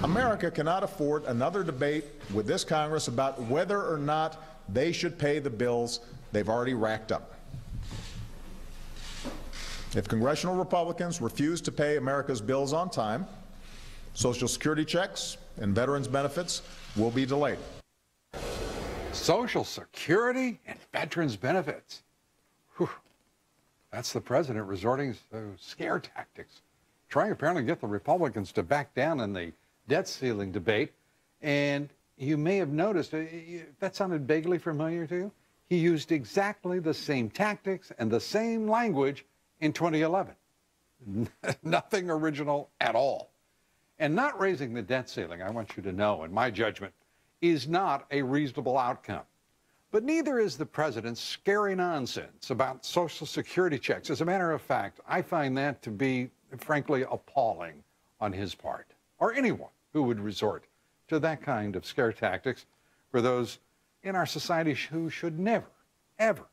America cannot afford another debate with this Congress about whether or not they should pay the bills they've already racked up. If congressional Republicans refuse to pay America's bills on time, Social Security checks and veterans benefits will be delayed. Social Security and veterans benefits. Whew. That's the president resorting to scare tactics, trying apparently to get the Republicans to back down in the debt ceiling debate. And you may have noticed, that sounded vaguely familiar to you? He used exactly the same tactics and the same language in 2011. Nothing original at all. And not raising the debt ceiling, I want you to know, in my judgment, is not a reasonable outcome. But neither is the president's scary nonsense about Social Security checks. As a matter of fact, I find that to be, frankly, appalling on his part, or anyone who would resort to that kind of scare tactics for those in our society who should never, ever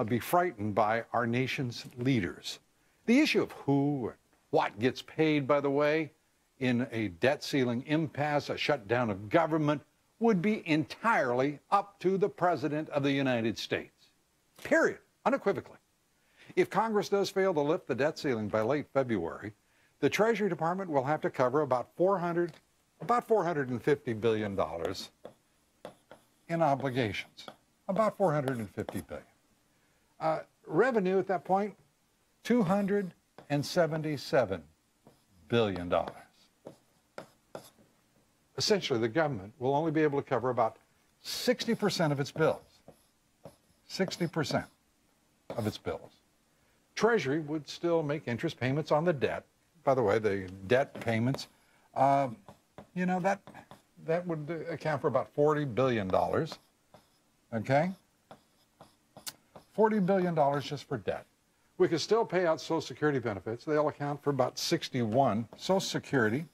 be frightened by our nation's leaders. The issue of who and what gets paid, by the way, in a debt ceiling impasse, a shutdown of government, would be entirely up to the President of the United States. Period. Unequivocally. If Congress does fail to lift the debt ceiling by late February, the Treasury Department will have to cover about $450 billion in obligations. About $450 billion. Revenue at that point, $277 billion. Essentially, the government will only be able to cover about 60% of its bills. 60% of its bills. Treasury would still make interest payments on the debt. By the way, the debt payments, you know, that would account for about $40 billion. Okay? $40 billion just for debt. We could still pay out Social Security benefits. They'll account for about Social Security,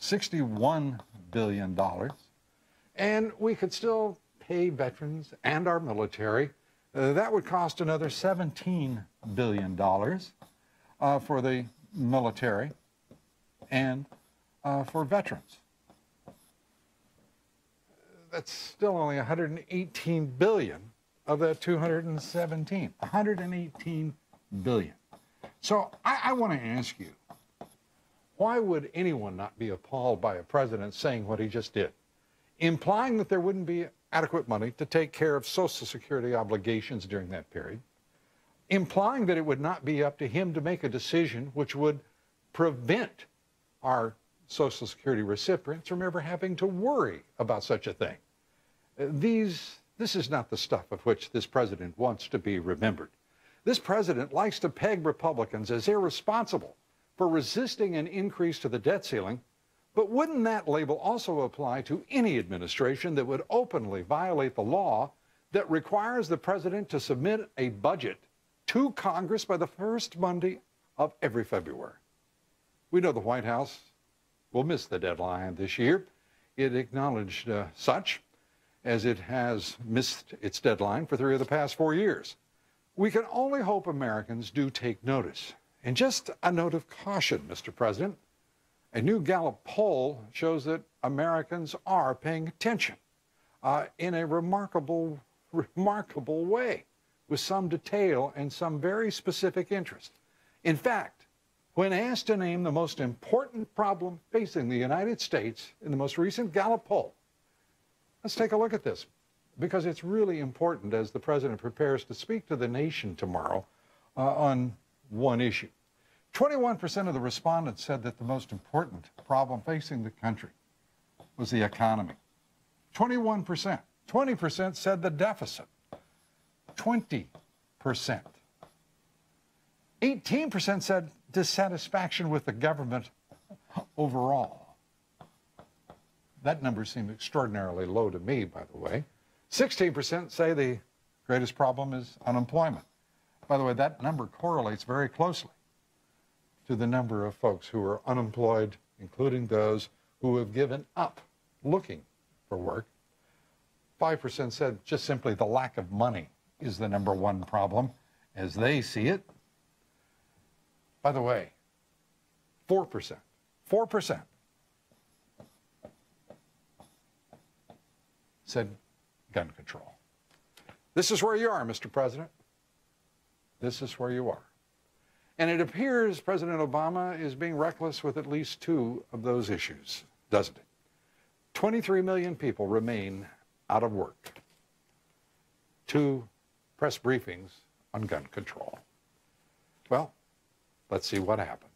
$61 billion. And we could still pay veterans and our military. That would cost another $17 billion for the military and for veterans. That's still only $118 billion of that 217. 118 billion. So I want to ask you, why would anyone not be appalled by a president saying what he just did, implying that there wouldn't be adequate money to take care of Social Security obligations during that period, implying that it would not be up to him to make a decision which would prevent our Social Security recipients from ever having to worry about such a thing? This is not the stuff of which this president wants to be remembered. This president likes to peg Republicans as irresponsible for resisting an increase to the debt ceiling, but wouldn't that label also apply to any administration that would openly violate the law that requires the president to submit a budget to Congress by the first Monday of every February? We know the White House will miss the deadline this year. It acknowledged such, as it has missed its deadline for 3 of the past 4 years. We can only hope Americans do take notice. And just a note of caution, Mr. President, a new Gallup poll shows that Americans are paying attention in a remarkable way, with some detail and some very specific interest. In fact, when asked to name the most important problem facing the United States in the most recent Gallup poll, let's take a look at this, because it's really important as the president prepares to speak to the nation tomorrow on one issue. 21% of the respondents said that the most important problem facing the country was the economy. 21%. 20% said the deficit. 20%. 18% said dissatisfaction with the government overall. That number seemed extraordinarily low to me, by the way. 16% say the greatest problem is unemployment. By the way, that number correlates very closely to the number of folks who are unemployed, including those who have given up looking for work. 5% said just simply the lack of money is the #1 problem as they see it. By the way, 4% said gun control. This is where you are, Mr. President. This is where you are. And it appears President Obama is being reckless with at least two of those issues, doesn't it? 23 million people remain out of work. 2 press briefings on gun control. Well, let's see what happens.